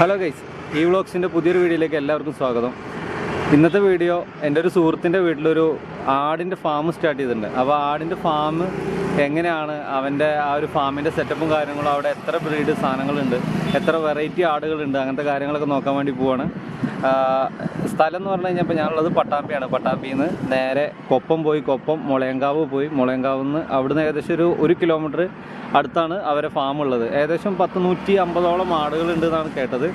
Hello guys, Evlog's പുതിയൊരു വീഡിയോയിലേക്ക് എല്ലാവർക്കും സ്വാഗതം. ഇന്നത്തെ വീഡിയോ എൻ്റെ ഒരു സുഹൃത്തിൻ്റെ വീട്ടിലൊരു ആടിൻ്റെ ഫാം സ്റ്റാർട്ട് ചെയ്തിട്ടുണ്ട്. അപ്പോൾ ആടിൻ്റെ ഫാം എങ്ങനെയാണ്, അവൻ്റെ ആ ഒരു ഫാമിൻ്റെ സെറ്റപ്പും കാര്യങ്ങളും, അവിടെ എത്ര ബ്രീഡ് സാധനങ്ങളുണ്ട്, എത്ര വെറൈറ്റി ആടുകളുണ്ട്, അങ്ങനത്തെ കാര്യങ്ങളൊക്കെ നോക്കാൻ വേണ്ടി പോവാണ്. സ്ഥലം എന്ന് പറഞ്ഞു കഴിഞ്ഞാൽ ഇപ്പോൾ ഞാനുള്ളത് പട്ടാമ്പിയാണ്. പട്ടാമ്പിയിൽ നിന്ന് നേരെ കൊപ്പം പോയി, കൊപ്പം മുളയങ്കാവ് പോയി, മുളയങ്കാവിൽ നിന്ന് അവിടുന്ന് ഏകദേശം ഒരു കിലോമീറ്റർ അടുത്താണ് അവരെ ഫാം ഉള്ളത്. ഏകദേശം 150-150ഓളം ആടുകളുണ്ട് എന്നാണ് കേട്ടത്.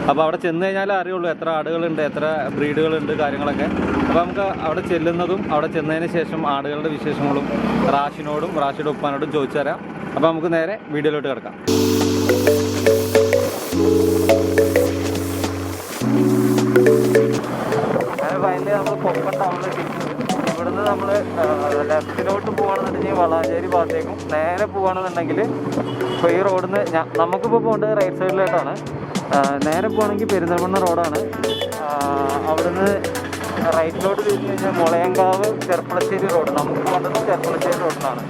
അപ്പോൾ അവിടെ ചെന്ന് കഴിഞ്ഞാൽ അറിയുള്ളൂ എത്ര ആടുകളുണ്ട്, എത്ര ബ്രീഡുകളുണ്ട്, കാര്യങ്ങളൊക്കെ. അപ്പോൾ നമുക്ക് അവിടെ ചെല്ലുന്നതും അവിടെ ചെന്നതിന് ശേഷം ആടുകളുടെ വിശേഷങ്ങളും റാഷിയുടെ ഉപ്പാനോടും ചോദിച്ചു തരാം. അപ്പോൾ നമുക്ക് നേരെ വീഡിയോയിലോട്ട് കിടക്കാം. അങ്ങനെ ഫൈനലി നമ്മൾ കൊപ്പം ടൗണിലെത്തി. ഇവിടുന്ന് നമ്മൾ ലെഫ്റ്റിലോട്ട് പോകുകയാണെന്നുണ്ടെങ്കിൽ വളാഞ്ചേരി ഭാഗത്തേക്കും, നേരെ പോകുകയാണെന്നുണ്ടെങ്കിൽ ഇപ്പോൾ ഈ റോഡിൽ നിന്ന് നമുക്കിപ്പോൾ പോകേണ്ടത് റൈറ്റ് സൈഡിലോട്ടാണ്. നേരെ പോകുകയാണെങ്കിൽ പെരിന്തൽമണ്ണ റോഡാണ്. അവിടുന്ന് റൈറ്റിലോട്ട് തിരിഞ്ഞ് കഴിഞ്ഞാൽ മുളയങ്കാവ് ചെർപ്പളശ്ശേരി റോഡ്. നമുക്ക് പോകേണ്ടത് ചെർപ്പളശ്ശേരി റോഡിലാണ്.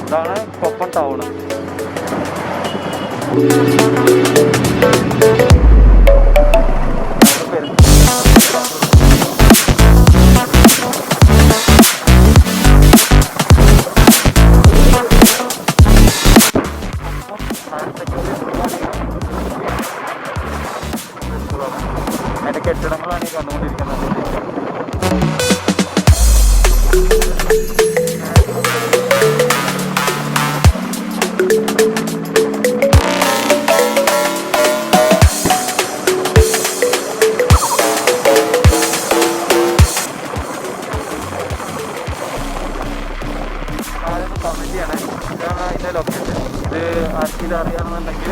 ഇതാണ് കൊപ്പം ടൗണ്. അതിൻ്റെ കെട്ടിടങ്ങളാണ് ഈ കണ്ടുകൊണ്ടിരിക്കുന്നത്. കമൻറ്റിയാണ്, ഇതാണ് അതിൻ്റെ ലൊക്കേഷൻ. ഇത് ആർക്കെങ്കിലും അറിയാമെന്നുണ്ടെങ്കിൽ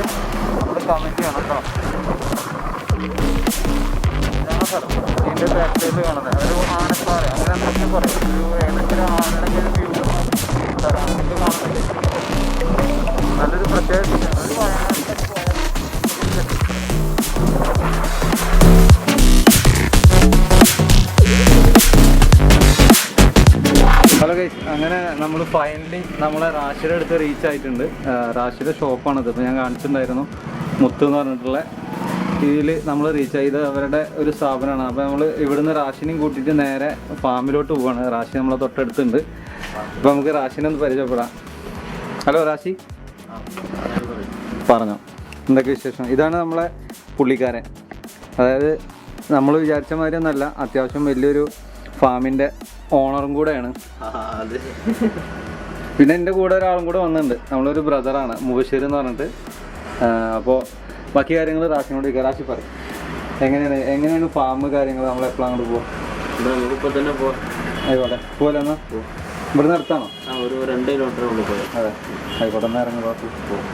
നമ്മൾ കമൻറ്റ് ചെയ്യണം കേട്ടോ. ഇതാണ് സ്ഥലം. ഇതിൻ്റെ ബാക്ക് സൈഡിൽ കാണുന്നത് ഒരു ആനപ്പാറ, അങ്ങനെ എന്തൊക്കെ പറയും. ഒരു ഏതെങ്കിലും ആനയുടെ ഒരു വ്യൂ സ്ഥലമാണെങ്കിൽ കാണുന്നില്ല. നല്ലൊരു പ്രത്യേക ഒരു വയനാട്ടിലേക്ക് പോയാൽ. ഹലോ ഗൈസ്, അങ്ങനെ നമ്മൾ ഫൈനലി നമ്മളെ റാഷിയുടെ അടുത്ത് റീച്ച് ആയിട്ടുണ്ട്. റാഷിയുടെ ഷോപ്പാണിത്. ഇപ്പോൾ ഞാൻ കാണിച്ചിട്ടുണ്ടായിരുന്നു, മുത്ത് എന്ന് പറഞ്ഞിട്ടുള്ള. ഇതിൽ നമ്മൾ റീച്ച് ആയത് അവരുടെ ഒരു സ്ഥാപനമാണ്. അപ്പോൾ നമ്മൾ ഇവിടുന്ന് റാഷിനെയും കൂട്ടിയിട്ട് നേരെ ഫാമിലോട്ട് പോവുകയാണ്. റാഷി നമ്മളെ തൊട്ടടുത്തുണ്ട്. അപ്പോൾ നമുക്ക് റാഷിനെ ഒന്ന് പരിചയപ്പെടാം. ഹലോ റാഷി, പറഞ്ഞോ എന്തൊക്കെ വിശേഷം? ഇതാണ് നമ്മളെ പുള്ളിക്കാരൻ. അതായത് നമ്മൾ വിചാരിച്ച മാതിരി ഒന്നല്ല, അത്യാവശ്യം വലിയൊരു ഫാമിൻ്റെ ഓണറും കൂടെയാണ്. പിന്നെ എൻ്റെ കൂടെ ഒരാളും കൂടെ വന്നിട്ടുണ്ട്. നമ്മളൊരു ബ്രദറാണ്, മുബഷീർ എന്ന് പറഞ്ഞിട്ട്. അപ്പോൾ ബാക്കി കാര്യങ്ങൾ റാഷിനോട് ചോദിക്കാം. റാഷി പറയും എങ്ങനെയാണ് ഫാം കാര്യങ്ങൾ, നമ്മൾ എപ്പോഴും അങ്ങോട്ട് പോവാം? നമുക്കിപ്പോൾ തന്നെ പോവാം. ആയിക്കോട്ടെ, പോലെ എന്നാൽ ഇവിടുന്ന് അടുത്താണോ? ഒരു 2 കിലോമീറ്റർ ഉള്ളിൽ പോയി. അതെ, ആയിക്കോട്ടെ, എന്നാൽ ഇറങ്ങി പോകും.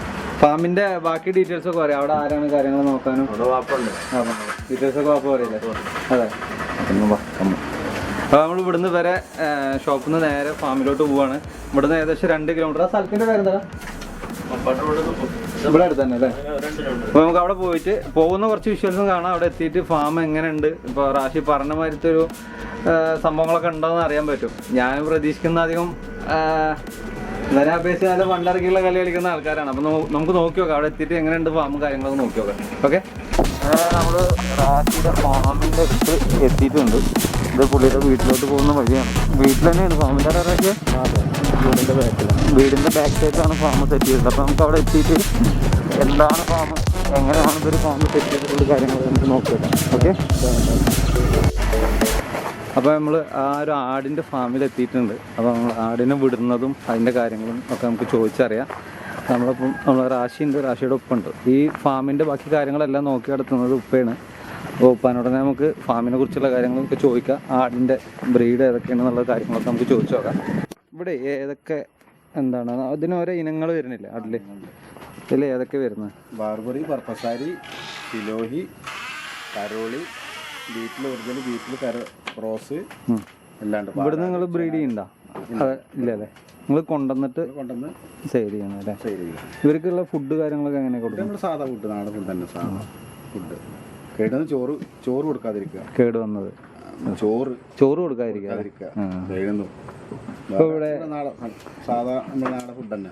ഫാമിൻ്റെ ബാക്കി ഡീറ്റെയിൽസ് ഒക്കെ പറയാം. അവിടെ ആരാണ് കാര്യങ്ങൾ നോക്കാനും? ഡീറ്റെയിൽസ് ഒക്കെ വാപ്പ പറയില്ലേ? അതെ. അപ്പോൾ നമ്മൾ ഇവിടുന്ന് വരെ ഷോപ്പിൽ നിന്ന് നേരെ ഫാമിലോട്ട് പോവാണ്. ഇവിടുന്ന് ഏകദേശം 2 കിലോമീറ്റർ. ആ സ്ഥലത്തിൻ്റെ പേരെന്താ? ഇവിടെ അടുത്ത് തന്നെ അല്ലേ? അപ്പോൾ നമുക്ക് അവിടെ പോയിട്ട് പോകുന്ന കുറച്ച് വിഷ്വൽസും കാണാം. അവിടെ എത്തിയിട്ട് ഫാം എങ്ങനെയുണ്ട്, ഇപ്പോൾ റാഷി പറഞ്ഞ മാതിരത്തെ ഒരു സംഭവങ്ങളൊക്കെ ഉണ്ടോയെന്ന് അറിയാൻ പറ്റും. ഞാൻ പ്രതീക്ഷിക്കുന്ന അധികം ഇതിനെ അപേക്ഷിച്ച് നല്ല പണ്ടിറക്കിയുള്ള കളി കളിക്കുന്ന ആൾക്കാരാണ്. അപ്പോൾ നമുക്ക് നോക്കി നോക്കാം അവിടെ എത്തിയിട്ട് എങ്ങനെയുണ്ട് ഫാമും കാര്യങ്ങളൊക്കെ നോക്കി നോക്കാം. ഓക്കെ, നമ്മൾ റാഷിയുടെ ഫാമിൻ്റെ അടുത്ത് എത്തിയിട്ടുണ്ട്. ഇത് പുള്ളിയുടെ വീട്ടിലോട്ട് പോകുന്ന വഴിയാണ്. വീട്ടിൽ തന്നെയാണ് ഫാമിൻ്റെ റാഷിയ. വീടിൻ്റെ ബാക്ക് സൈഡിലാണ് ഫാം സെറ്റ് ചെയ്തത്. അപ്പോൾ നമുക്ക് അവിടെ എത്തിയിട്ട് എന്താണ് ഫാം, എങ്ങനെയാണ് ഇതൊരു ഫാം സെറ്റ് ചെയ്തിട്ടുള്ള കാര്യങ്ങൾ നമുക്ക് നോക്കിയിട്ടാണ്. ഓക്കെ, അപ്പോൾ നമ്മൾ ആ ഒരു ആടിൻ്റെ ഫാമിൽ എത്തിയിട്ടുണ്ട്. അപ്പോൾ നമ്മൾ ആടിനെ വിടുന്നതും അതിൻ്റെ കാര്യങ്ങളും ഒക്കെ നമുക്ക് ചോദിച്ചറിയാം. നമ്മളിപ്പം റാഷിയുണ്ട്, റാഷിയുടെ ഉപ്പുണ്ട്. ഈ ഫാമിൻ്റെ ബാക്കി കാര്യങ്ങളെല്ലാം നോക്കി നടത്തുന്നത് ഉപ്പയാണ്. അപ്പോൾ ഉപ്പാനോടനെ നമുക്ക് ഫാമിനെ കുറിച്ചുള്ള കാര്യങ്ങളൊക്കെ ചോദിക്കാം. ആടിൻ്റെ ബ്രീഡ് ഏതൊക്കെയാണെന്നുള്ള കാര്യങ്ങളൊക്കെ നമുക്ക് ചോദിച്ചു നോക്കാം. ഇവിടെ ഏതൊക്കെ എന്താണ് അതിന് ഓരോ ഇനങ്ങൾ വരുന്നില്ല ആടിൽ? ഇതിൽ ഏതൊക്കെ വരുന്നത്? ബാർബറി, പർപ്പസാരി, സിലോഹി, കരോളി, ബീറ്റിൽ ഒറിജിനൽ, ബീറ്റിൽ ക്രോസ് എല്ലാം ഉണ്ട്. ഇവിടെ നിങ്ങൾ ബ്രീഡ് ചെയ്യണ്ടോ? ഇല്ല അല്ലേ? നിങ്ങൾ കൊണ്ടുവന്ന് സെയിൽ ചെയ്യണം അല്ലേ? ഇവർക്കുള്ള ഫുഡ് കാര്യങ്ങളൊക്കെ എങ്ങനെ കൊടുക്കും? നമ്മൾ സാധാ ഫുഡ്, നാടൻ ഫുഡ് തന്നെ. സാധാ ഫുഡ് കേടുവന്ന് ചോറ് കൊടുക്കാതിരിക്കുക. കേട് വന്നത് ചോറ് കൊടുക്കാതിരിക്കുക. ഇവിടെ സാധാ നമ്മുടെ നാടൻ ഫുഡ് തന്നെ.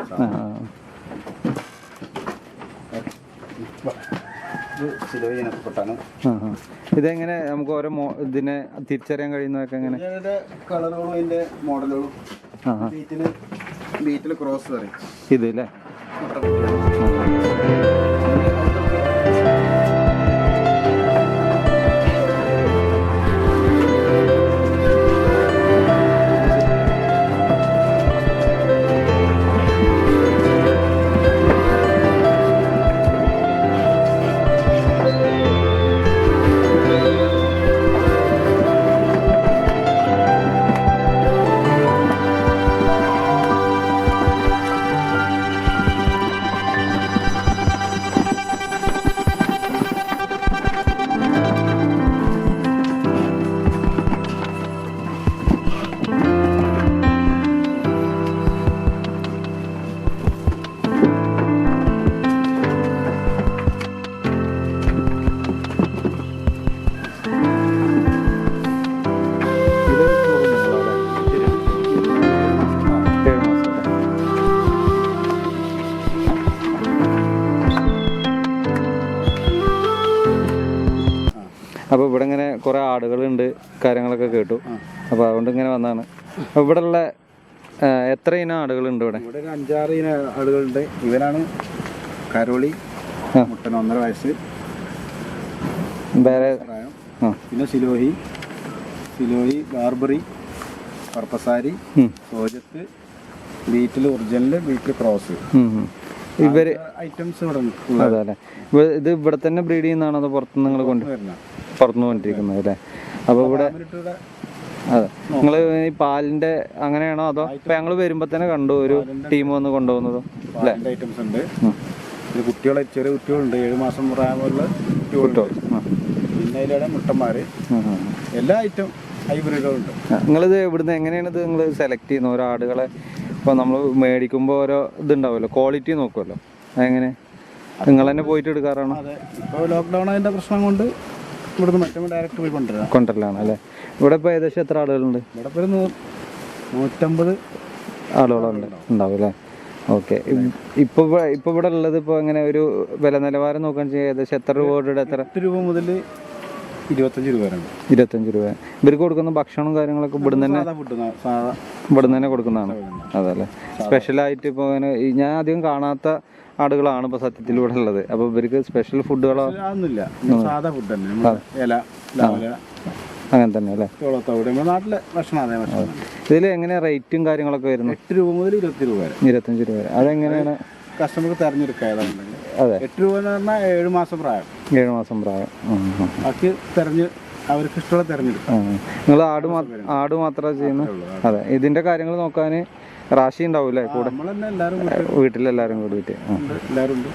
ഇത് സിലോയി ഇനപ്പെട്ടാണ്. ഇതെങ്ങനെ നമുക്ക് ഓരോ ഇതിനെ തിരിച്ചറിയാൻ കഴിയുന്നതൊക്കെ എങ്ങനെ? കളറുകളും അതിൻ്റെ മോഡലുകളും. ബീറ്റിൽ ക്രോസ് പറയും ഇത് അല്ലേ? അപ്പോൾ ഇവിടെ ഇങ്ങനെ കുറേ ആടുകളുണ്ട് കാര്യങ്ങളൊക്കെ കേട്ടു. അപ്പോൾ അതുകൊണ്ട് ഇങ്ങനെ വന്നതാണ്. അപ്പോൾ ഇവിടെ ഉള്ള എത്ര ഇനം ആടുകളുണ്ട് ഇവിടെ? ഇവിടെ ഒരു 5-6 ഇനം ആടുകളുണ്ട്. ഇവരാണ് കരോളി, മുട്ടൻ 1.5 വയസ്സ്, വേറെ പിന്നെ സിലോഹി, ബാർബറി, പർപ്പസാരി, സോജത്ത്, ബീറ്റിൽ ഒറിജിനൽ, ബീറ്റിൽ ക്രോസ്. ഇവര് ഐറ്റംസ് ഇവിടെ. അതല്ലേ, ഇത് ഇവിടെ തന്നെ ബ്രീഡ് ചെയ്യുന്നതാണോ അതോ പുറത്തുനിന്ന് നിങ്ങൾ പുറത്തുനിന്ന് കൊണ്ടിരിക്കുന്നത് അല്ലേ? അപ്പോൾ ഇവിടെ അതെ, നിങ്ങൾ ഈ പാലിന്റെ അങ്ങനെയാണോ അതോ ഇപ്പം ഞങ്ങൾ വരുമ്പോൾ തന്നെ കണ്ടു ഒരു ടീം വന്ന് കൊണ്ടുപോകുന്നതോ അല്ലേ? ഐറ്റംസ് ഉണ്ട്. കുട്ടികളെ ചെറിയ കുട്ടികളുണ്ട്, 7 മാസം പ്രായമുള്ള കുട്ടികളുണ്ട്. പിന്നെ അതിലൂടെ മുട്ടന്മാർ, എല്ലാ ഐറ്റം ഹൈബ്രിഡുകളുണ്ട്. നിങ്ങളിത് ഇവിടുന്ന് എങ്ങനെയാണ് ഇത് നിങ്ങൾ സെലക്ട് ചെയ്യുന്നത്? ഓരോ ആടുകളെ ഇപ്പോൾ നമ്മൾ മേടിക്കുമ്പോൾ ഓരോ ഇതുണ്ടാവുമല്ലോ, ക്വാളിറ്റി നോക്കുമല്ലോ, എങ്ങനെ നിങ്ങൾ തന്നെ പോയിട്ട് എടുക്കാറാണോ? അതെ, ഇപ്പോൾ ലോക്ക്ഡൗൺ അതിൻ്റെ പ്രശ്നം കൊണ്ട് ഇവിടുന്ന് മറ്റേ ഡയറക്റ്റ് പോയി കൊണ്ടുവരലാണ് അല്ലേ? ഇവിടെ ഇപ്പോൾ ഏകദേശം എത്ര ആളുകളുണ്ട്? ഇവിടെ ഇപ്പോൾ ഒരു 150 ആളുകളുണ്ട് ഉണ്ടാവും അല്ലേ? ഓക്കെ. ഇപ്പോൾ ഇവിടെ ഉള്ളത് ഇപ്പോൾ എങ്ങനെ ഒരു വില നിലവാരം നോക്കുകയാണെന്ന് വെച്ചാൽ ഏകദേശം എത്ര രൂപയുടെ എത്ര? 8 രൂപ മുതൽ 25 രൂപ വരെ. 25 രൂപ. ഇവർക്ക് കൊടുക്കുന്ന ഭക്ഷണവും കാര്യങ്ങളൊക്കെ ഇവിടുന്ന് തന്നെ കൊടുക്കുന്നതാണ് അതല്ലേ? സ്പെഷ്യലായിട്ട് ഇപ്പോൾ അങ്ങനെ ഞാൻ അധികം കാണാത്ത ആടുകളാണ് ഇപ്പോൾ സത്യത്തിൽ ഇവിടെ ഉള്ളത്. അപ്പോൾ ഇവർക്ക് സ്പെഷ്യൽ ഫുഡുകളോ? സാധാ ഫുഡ് തന്നെ, ഇല, അങ്ങനെ തന്നെ അല്ലേ? നാട്ടിലെ ഭക്ഷണം അതേ ഭക്ഷണം. ഇതിൽ എങ്ങനെ റേറ്റും കാര്യങ്ങളൊക്കെ വരുന്നത്? 8 രൂപ മുതൽ 20 രൂപ വരെ. 25 രൂപ വരെ. അതെങ്ങനെയാണ് കസ്റ്റമർക്ക് തിരഞ്ഞെടുക്കുക? അതെ, 8 രൂപ എന്ന് പറഞ്ഞാൽ 7 മാസം പ്രായം. 7 മാസം പ്രായം. ബാക്കി അവർക്ക് ഇഷ്ടമുള്ള തിരഞ്ഞെടുക്കാം. നിങ്ങൾ ആട് മാത്രമേ ചെയ്യുന്നത്? അതെ. ഇതിന്റെ കാര്യങ്ങൾ നോക്കാൻ റാശി ഉണ്ടാവൂല്ലേ കൂടെ? വീട്ടിലെല്ലാരും കൂടിയിട്ട് എല്ലാവരും ഉണ്ട്.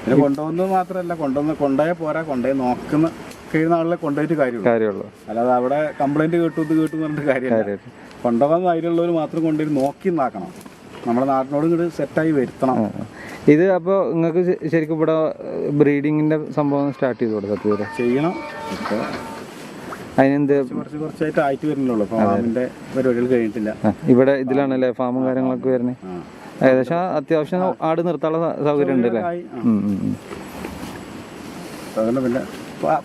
പിന്നെ കൊണ്ടുപോകുന്നത് മാത്രമല്ല, കൊണ്ടുപോയാൽ പോരാ, കൊണ്ടുപോയി നോക്കുന്ന കഴിയുന്ന ആളെ കൊണ്ടുപോയിട്ട് കാര്യമുള്ളൂ. അല്ലാതെ അവിടെ കംപ്ലൈന്റ് കേട്ടു ഇത് കേട്ടു പറഞ്ഞിട്ട് കാര്യമില്ല. കൊണ്ടുപോകാൻ ധൈര്യമുള്ളവർ മാത്രം കൊണ്ടുപോയി നോക്കി നാക്കണം. നമ്മുടെ നാട്ടിനോട് ഇങ്ങോട്ട് സെറ്റായി വരുത്തണം. ഇത് അപ്പോൾ നിങ്ങൾക്ക് ശരിക്കും ഇവിടെ ബ്രീഡിങ്ങിന്റെ സംഭവം സ്റ്റാർട്ട് ചെയ്ത് കൊടുക്കുക ചെയ്യണം. അതിനെന്ത് കുറച്ചായിട്ട് ആയിട്ട് വരുന്നുള്ളൂ. ഫാമിന്റെ പരിപാടികൾ കഴിഞ്ഞിട്ടില്ല. ഇവിടെ ഇതിലാണല്ലേ ഫാമും കാര്യങ്ങളൊക്കെ വരുന്നത്? ഏകദേശം അത്യാവശ്യം ആട് നിർത്താനുള്ള സൗകര്യം ഉണ്ട് അല്ലേ?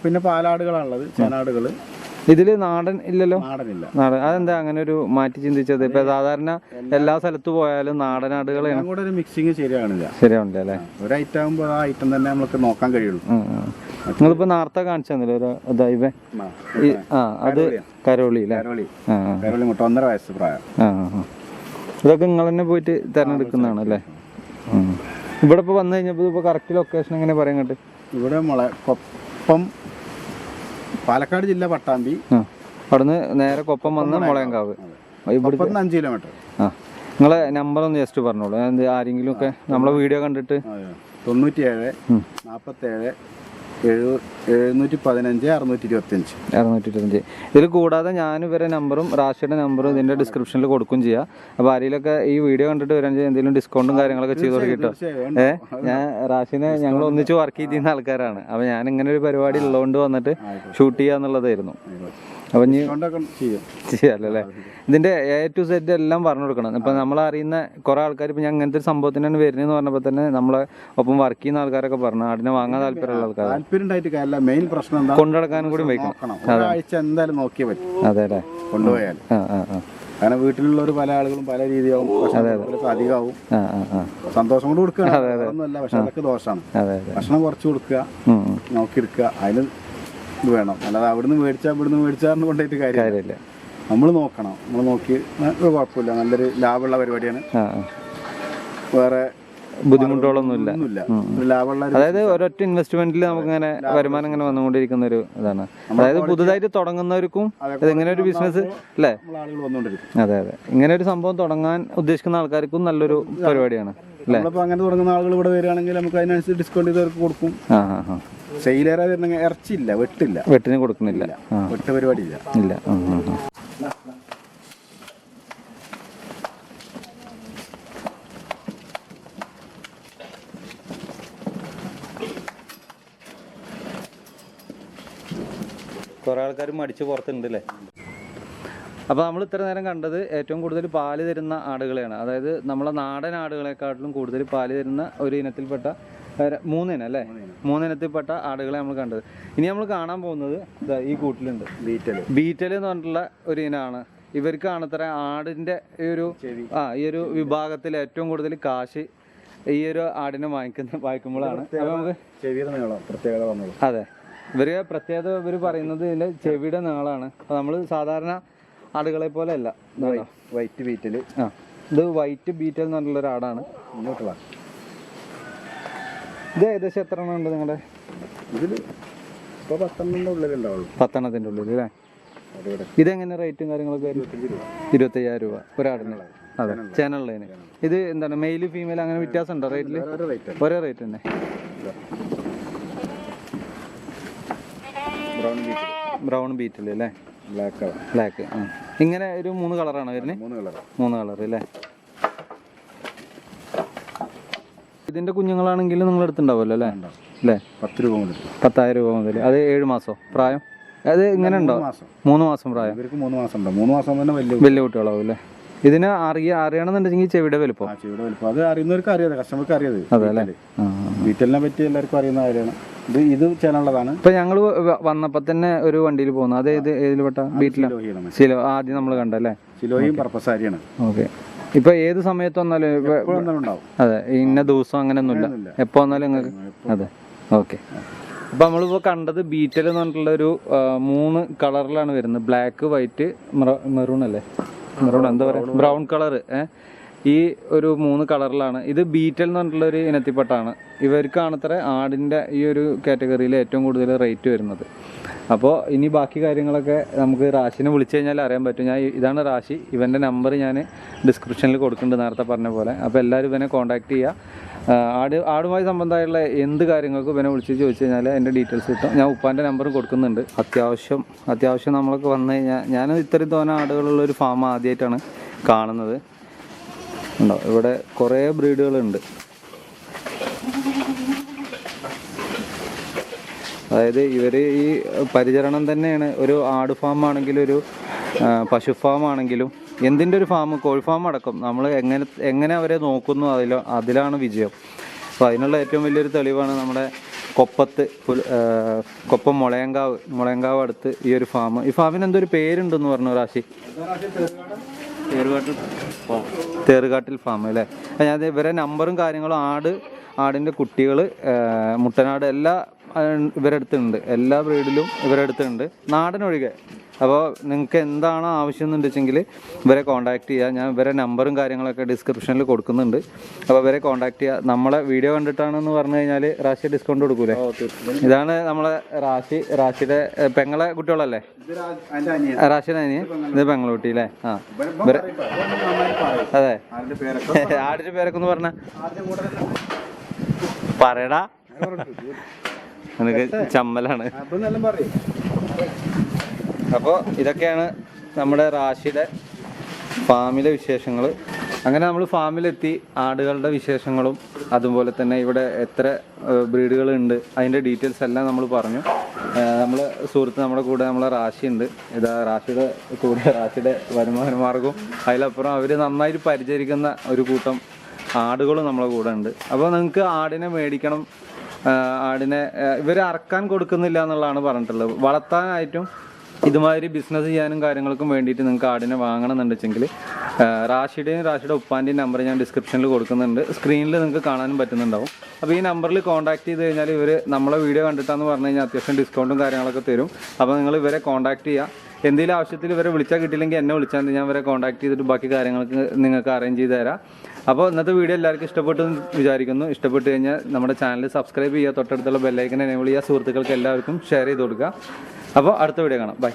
പിന്നെ പാലാടുകളാണുള്ളത്, ചേനാടുകള്. ഇതില് നാടൻ ഇല്ലല്ലോ? നാടനില്ല. നാടൻ അതെന്താ അങ്ങനെ ഒരു മാറ്റി ചിന്തിച്ചത്? ഇപ്പൊ സാധാരണ എല്ലാ സ്ഥലത്ത് പോയാലും നാടനാടുകളാണ്. കൂടെ ഒരു മിക്സിങ് ശരിയാണില്ല അല്ലേ? ഒരു ഐറ്റം ആകുമ്പോൾ ആ ഐറ്റം തന്നെ നമുക്ക് നോക്കാൻ കഴിയുള്ളൂ. നിങ്ങളിപ്പോ നേരത്തെ കാണിച്ചു തന്നില്ലേ ഒരു അത് കരോളി അല്ലേ? കരോളി മുട്ട 1.5 വയസ്സ് പ്രായം. ഇതൊക്കെ നിങ്ങൾ തന്നെ പോയിട്ട് തിരഞ്ഞെടുക്കുന്നതാണ് അല്ലേ? ഇവിടെ ഇപ്പൊ വന്നു കഴിഞ്ഞപ്പോ ഇപ്പൊ കറക്റ്റ് ലൊക്കേഷൻ എങ്ങനെ പറയാൻ കേട്ട്? ഇവിടെ കൊപ്പം, പാലക്കാട് ജില്ല, പട്ടാമ്പി. അവിടുന്ന് നേരെ കൊപ്പം വന്ന് മുളയങ്കാവ്. 5 കിലോമീറ്റർ. നിങ്ങളെ നമ്പർ ഒന്ന് ജസ്റ്റ് പറഞ്ഞോളൂ, ആരെങ്കിലും ഒക്കെ നമ്മളെ വീഡിയോ കണ്ടിട്ട്. 97 47 715 625. ഇതിൽ കൂടാതെ ഞാൻ ഇവരെ നമ്പറും റാഷിയുടെ നമ്പറും ഇതിന്റെ ഡിസ്ക്രിപ്ഷനിൽ കൊടുക്കും ചെയ്യാം. അപ്പോൾ ആരെങ്കിലൊക്കെ ഈ വീഡിയോ കണ്ടിട്ട് വരാൻ എന്തെങ്കിലും ഡിസ്കൗണ്ടും കാര്യങ്ങളൊക്കെ ചെയ്ത് കൊടുക്കിട്ടോ. ഞാൻ റാഷിനെ ഞങ്ങൾ ഒന്നിച്ച് വർക്ക് ചെയ്യുന്ന ആൾക്കാരാണ്. അപ്പോൾ ഞാൻ ഇങ്ങനെ ഒരു പരിപാടി ഉള്ളതുകൊണ്ട് വന്നിട്ട് ഷൂട്ട് ചെയ്യാന്നുള്ളതായിരുന്നു. അപ്പം ഇനി ചെയ്യും ചെയ്യാമല്ലേ. ഇതിൻ്റെ A to Z എല്ലാം പറഞ്ഞു കൊടുക്കണം. ഇപ്പം നമ്മളറിയുന്ന കുറേ ആൾക്കാർ ഇപ്പം ഞാൻ ഇങ്ങനത്തെ ഒരു സംഭവത്തിനാണ് വരുന്നതെന്ന് പറഞ്ഞപ്പോൾ തന്നെ നമ്മളെ ഒപ്പം വർക്ക് ചെയ്യുന്ന ആൾക്കാരൊക്കെ പറഞ്ഞു ആടിനെ വാങ്ങാൻ താല്പര്യമുള്ള ആൾക്കാർ താല്പര്യം ഉണ്ടായിട്ട് കാര്യമില്ല. മെയിൻ പ്രശ്നം എന്താ, കൊണ്ടുനടക്കാനും കൂടി വയ്ക്കണം. ഒരാഴ്ച എന്തായാലും നോക്കിയേ പറ്റും. അതെ അല്ലേ, കൊണ്ടുപോയാൽ. കാരണം വീട്ടിലുള്ളവർ പല ആളുകളും പല രീതിയാവും, അധികമാവും. സന്തോഷം കൊണ്ട് കൊടുക്കുക ഒന്നുമല്ല, പക്ഷെ അതൊക്കെ ദോഷമാണ്. ഭക്ഷണം കുറച്ച് കൊടുക്കുക, നോക്കിയെടുക്കുക, അതിന് ഇത് വേണം. അല്ലാതെ അവിടുന്ന് മേടിച്ചാറിന് കൊണ്ടുപോയിട്ട് കാര്യമില്ല. നമ്മൾ നോക്കണം. നമ്മൾ നോക്കി കുഴപ്പമില്ല, നല്ലൊരു ലാഭമുള്ള പരിപാടിയാണ്. വേറെ ബുദ്ധിമുട്ടുകളൊന്നുമില്ല. അതായത് ഒരൊറ്റ ഇൻവെസ്റ്റ്മെന്റിൽ നമുക്ക് ഇങ്ങനെ വരുമാനം ഇങ്ങനെ വന്നുകൊണ്ടിരിക്കുന്ന ഒരു ഇതാണ്. അതായത് പുതുതായിട്ട് തുടങ്ങുന്നവർക്കും ഇങ്ങനെ ഒരു ബിസിനസ് അല്ലേ. അതെ അതെ, ഇങ്ങനെ ഒരു സംഭവം തുടങ്ങാൻ ഉദ്ദേശിക്കുന്ന ആൾക്കാർക്കും നല്ലൊരു പരിപാടിയാണ് അല്ലേ. അങ്ങനെ തുടങ്ങുന്ന ആളുകൾ ഇവിടെ വരികയാണെങ്കിൽ നമുക്ക് അതിനനുസരിച്ച് ഡിസ്കൗണ്ട് ചെയ്തവർക്ക് കൊടുക്കും. സെയിലേറെ വരുന്നെങ്കിൽ ഇറച്ചിയില്ല, വെട്ടിന് കൊടുക്കുന്നില്ല, വെട്ട് പരിപാടി ഇല്ല. കുറേ ആൾക്കാർ മടിച്ച് പുറത്തുണ്ട് അല്ലേ. അപ്പോൾ നമ്മൾ ഇത്ര നേരം കണ്ടത് ഏറ്റവും കൂടുതൽ പാല് തരുന്ന ആടുകളെയാണ്. അതായത് നമ്മളെ നാടൻ ആടുകളെക്കാട്ടിലും കൂടുതൽ പാല് തരുന്ന ഒരു ഇനത്തിൽപ്പെട്ട 3 ഇനം അല്ലേ, 3 ഇനത്തിൽപ്പെട്ട ആടുകളെ നമ്മൾ കണ്ടത്. ഇനി നമ്മൾ കാണാൻ പോകുന്നത് ഈ കൂട്ടിലുണ്ട് ബീറ്റൽ എന്ന് പറഞ്ഞിട്ടുള്ള ഒരു ഇനമാണ്. ഇവർക്കാണ് ഇത്ര ആടിൻ്റെ ഈ ഒരു വിഭാഗത്തിൽ ഏറ്റവും കൂടുതൽ കാശ് ഈ ഒരു ആടിനെ വാങ്ങിക്കുമ്പോഴാണ്. അപ്പോൾ നമുക്ക് അതെ, പ്രത്യേകത ഇവർ പറയുന്നത് ഇതിൻ്റെ ചെവിയുടെ നീളമാണ്. അപ്പോൾ നമ്മൾ സാധാരണ ആടുകളെ പോലെ അല്ല. വൈറ്റ് ബീറ്റൽ. ഇത് വൈറ്റ് ബീറ്റൽ എന്ന് പറഞ്ഞുള്ള ഒരു ആടാണ്. ഇത് ഏകദേശം എത്ര എണ്ണം ഉണ്ട് നിങ്ങളുടെ ഇതിൽ? ഇപ്പോൾ 10 ഉള്ളിലുണ്ടാവുള്ളൂ. 10 ഉള്ളിൽ അല്ലേ. ഇതെങ്ങനെ റേറ്റും കാര്യങ്ങളൊക്കെ? 25,000 രൂപ ഒരാടിന്. അതെ, ചാനലിന്. ഇത് എന്താണ്, മെയിൽ ഫീമെയിൽ അങ്ങനെ വ്യത്യാസം ഉണ്ടോ റേറ്റിൽ? ഒരേ റേറ്റ് തന്നെ. ബ്രൗൺ ബീറ്റിൽ അല്ലേ, ബ്ലാക്ക്. ഇങ്ങനെ ഒരു 3 കളറാണ് വരുന്നത്. 3 കളർ അല്ലേ. ഇതിന്റെ കുഞ്ഞുങ്ങളാണെങ്കിൽ നിങ്ങൾ എടുത്തുണ്ടാവുമല്ലോ അല്ലേ? 10 രൂപ മുതൽ 10,000 രൂപ മുതൽ. അത് 7 മാസം പ്രായം. അത് ഇങ്ങനെ ഉണ്ടോ? 3 മാസം പ്രായം. 3 മാസം ഉണ്ടോ? 3 മാസം തന്നെ വലിയ കുട്ടികളാവും അല്ലേ. ഇതിന് അറിയണമെന്നുണ്ടെങ്കിൽ ചെവിയുടെ വലുപ്പം അത് അറിയുന്നവർക്ക് അറിയാതെ, കസ്റ്റമർക്ക് അറിയാതെ. അതെ അല്ലേ. ബീറ്റലിനെ പറ്റി എല്ലാവർക്കും അറിയുന്ന കാര്യമാണ്. ഇത് ചെയ്യാനുള്ളതാണ്. ഇപ്പൊ ഞങ്ങൾ വന്നപ്പോ തന്നെ ഒരു വണ്ടിയിൽ പോകുന്നു. അത് ഏതിൽപ്പെട്ട ബീറ്റിലാണ്? സിലോ ആദ്യം നമ്മൾ കണ്ടല്ലേ. സിലോയും പർപ്പസാരിയാണ്. ഓക്കെ. ഇപ്പൊ ഏത് സമയത്ത് വന്നാലും അതെ, ഇന്ന ദിവസം അങ്ങനെയൊന്നുമില്ല, എപ്പോ വന്നാലും നിങ്ങൾക്ക്. അതെ, ഓക്കെ. അപ്പൊ നമ്മളിപ്പോ കണ്ടത് ബീറ്റൽ എന്ന് പറഞ്ഞിട്ടുള്ള ഒരു 3 കളറിലാണ് വരുന്നത്. ബ്ലാക്ക്, വൈറ്റ്, മെറൂൺ അല്ലേ, മെറൂൺ എന്താ പറയുക, ബ്രൗൺ കളർ. ഈ ഒരു 3 കളറിലാണ്. ഇത് ബീറ്റൽ എന്ന് പറഞ്ഞിട്ടുള്ള ഒരു ഇനത്തിൽപ്പെട്ടാണ്. ഇവർക്കാണ് ഇത്ര ആടിൻ്റെ ഈ ഒരു കാറ്റഗറിയിൽ ഏറ്റവും കൂടുതൽ റേറ്റ് വരുന്നത്. അപ്പോൾ ഇനി ബാക്കി കാര്യങ്ങളൊക്കെ നമുക്ക് റാഷിനെ വിളിച്ചു കഴിഞ്ഞാൽ അറിയാൻ പറ്റും. ഇതാണ് റാഷി. ഇവൻ്റെ നമ്പർ ഞാൻ ഡിസ്ക്രിപ്ഷനിൽ കൊടുക്കുന്നുണ്ട് നേരത്തെ പറഞ്ഞ പോലെ. അപ്പോൾ എല്ലാവരും ഇവനെ കോൺടാക്ട് ചെയ്യുക. ആടുമായി സംബന്ധമായുള്ള എന്ത് കാര്യങ്ങൾക്കും ഇവനെ വിളിച്ച് ചോദിച്ചു കഴിഞ്ഞാൽ എൻ്റെ ഡീറ്റെയിൽസ് കിട്ടും. ഞാൻ ഉപ്പാൻ്റെ നമ്പറും കൊടുക്കുന്നുണ്ട്. അത്യാവശ്യം നമ്മളൊക്കെ വന്നു കഴിഞ്ഞാൽ, ഞാൻ ഇത്രയും തോന്നെ ആടുകളുള്ളൊരു ഫാം ആദ്യമായിട്ടാണ് കാണുന്നത്. ഉണ്ടോ, ഇവിടെ കുറേ ബ്രീഡുകളുണ്ട്. അതായത് ഇവർ ഈ പരിചരണം തന്നെയാണ്. ഒരു ആട് ഫാം ആണെങ്കിലും ഒരു പശു ഫാം ആണെങ്കിലും എന്തിൻ്റെ ഒരു ഫാം, കോഴി ഫാം അടക്കം നമ്മൾ എങ്ങനെ അവരെ നോക്കുന്നു അതിലാണ് വിജയം. അപ്പോൾ അതിനുള്ള ഏറ്റവും വലിയൊരു തെളിവാണ് നമ്മുടെ കൊപ്പം മുളയങ്കാവ് അടുത്ത് ഈ ഒരു ഫാം. ഈ ഫാമിന് എന്തൊരു പേരുണ്ടെന്ന് പറഞ്ഞു റാഷി? തേറുകാട്ടിൽ ഫാം അല്ലേ. ഞാൻ ഇവരെ നമ്പറും കാര്യങ്ങളും, ആടിൻ്റെ കുട്ടികൾ, മുട്ടനാട് എല്ലാം ഇവരുടെ അടുത്തുണ്ട്. എല്ലാ ബ്രീഡിലും ഇവരുടെ അടുത്തുണ്ട്, നാടനൊഴികെ. അപ്പോൾ നിങ്ങൾക്ക് എന്താണ് ആവശ്യം എന്നുണ്ടെങ്കിൽ ഇവരെ കോൺടാക്ട് ചെയ്യുക. ഞാൻ ഇവരെ നമ്പറും കാര്യങ്ങളൊക്കെ ഡിസ്ക്രിപ്ഷനിൽ കൊടുക്കുന്നുണ്ട്. അപ്പോൾ ഇവരെ കോൺടാക്ട് ചെയ്യുക. നമ്മളെ വീഡിയോ കണ്ടിട്ടാണെന്ന് പറഞ്ഞു കഴിഞ്ഞാൽ റാഷി ഡിസ്കൗണ്ട് കൊടുക്കൂലേ? ഇതാണ് നമ്മളെ റാഷിയുടെ പെങ്ങളെ കുട്ടികളല്ലേ, റാഷിയുടെ അനിയൻ. ഇത് പെങ്ങളുട്ടി അല്ലേ? അതെ. ആടിൻ്റെ പേരൊക്കെ ഒന്ന് പറഞ്ഞ പറയടാ, എനിക്ക് ചമ്മലാണ്. അപ്പോൾ ഇതൊക്കെയാണ് നമ്മുടെ റാഷിയുടെ ഫാമിലെ വിശേഷങ്ങൾ. അങ്ങനെ നമ്മൾ ഫാമിലെത്തി. ആടുകളുടെ വിശേഷങ്ങളും അതുപോലെ തന്നെ ഇവിടെ എത്ര ബ്രീഡുകളുണ്ട് അതിൻ്റെ ഡീറ്റെയിൽസ് എല്ലാം നമ്മൾ പറഞ്ഞു. നമ്മൾ സുഹൃത്ത് നമ്മുടെ കൂടെ നമ്മളെ റാഷി ഉണ്ട്. ഇതാ റാഷിയുടെ കൂടെ റാഷിയുടെ വരുമാന മാർഗവും അതിലപ്പുറം അവർ നന്നായിട്ട് പരിചരിക്കുന്ന ഒരു കൂട്ടം ആടുകളും നമ്മളെ കൂടെ ഉണ്ട്. അപ്പോൾ നിങ്ങൾക്ക് ആടിനെ മേടിക്കണം, ആടിനെ ഇവർ അറക്കാൻ കൊടുക്കുന്നില്ല എന്നുള്ളതാണ് പറഞ്ഞിട്ടുള്ളത്. വളർത്താനായിട്ടും ഇതുമാതിരി ബിസിനസ് ചെയ്യാനും കാര്യങ്ങൾക്കും വേണ്ടിയിട്ട് നിങ്ങൾക്ക് ആടിനെ വാങ്ങണം എന്നുണ്ടെങ്കിൽ റാഷിയുടെ ഉപ്പാൻ്റെയും നമ്പർ ഞാൻ ഡിസ്ക്രിപ്ഷനിൽ കൊടുക്കുന്നുണ്ട്. സ്ക്രീനിൽ നിങ്ങൾക്ക് കാണാനും പറ്റുന്നുണ്ടാവും. അപ്പോൾ ഈ നമ്പറിൽ കോൺടാക്ട് ചെയ്ത് കഴിഞ്ഞാൽ ഇവർ നമ്മളെ വീഡിയോ കണ്ടിട്ടാന്ന് പറഞ്ഞു കഴിഞ്ഞാൽ അത്യാവശ്യം ഡിസ്കൗണ്ടും കാര്യങ്ങളൊക്കെ തരും. അപ്പോൾ നിങ്ങൾ ഇവരെ കോൺടാക്ട് ചെയ്യുക. എന്തെങ്കിലും ആവശ്യത്തിൽ ഇവരെ വിളിച്ചാൽ കിട്ടില്ലെങ്കിൽ എന്നെ വിളിച്ചാൽ മതി, ഞാൻ ഇവരെ കോൺടാക്ട് ചെയ്തിട്ട് ബാക്കി കാര്യങ്ങൾക്ക് നിങ്ങൾക്ക് അറേഞ്ച് ചെയ്ത് തരാം. അപ്പോൾ ഇന്നത്തെ വീഡിയോ എല്ലാവർക്കും ഇഷ്ടപ്പെട്ടു എന്ന് വിചാരിക്കുന്നു. ഇഷ്ടപ്പെട്ട് കഴിഞ്ഞാൽ നമ്മുടെ ചാനൽ സബ്സ്ക്രൈബ് ചെയ്യുക, തൊട്ടടുത്തുള്ള ബെല്ലൈക്കൻ എനേബിൾ ചെയ്യുക, സുഹൃത്തുക്കൾക്ക് എല്ലാവർക്കും ഷെയർ ചെയ്ത് കൊടുക്കുക. അപ്പോൾ അടുത്ത വീഡിയോ കാണാം. ബൈ.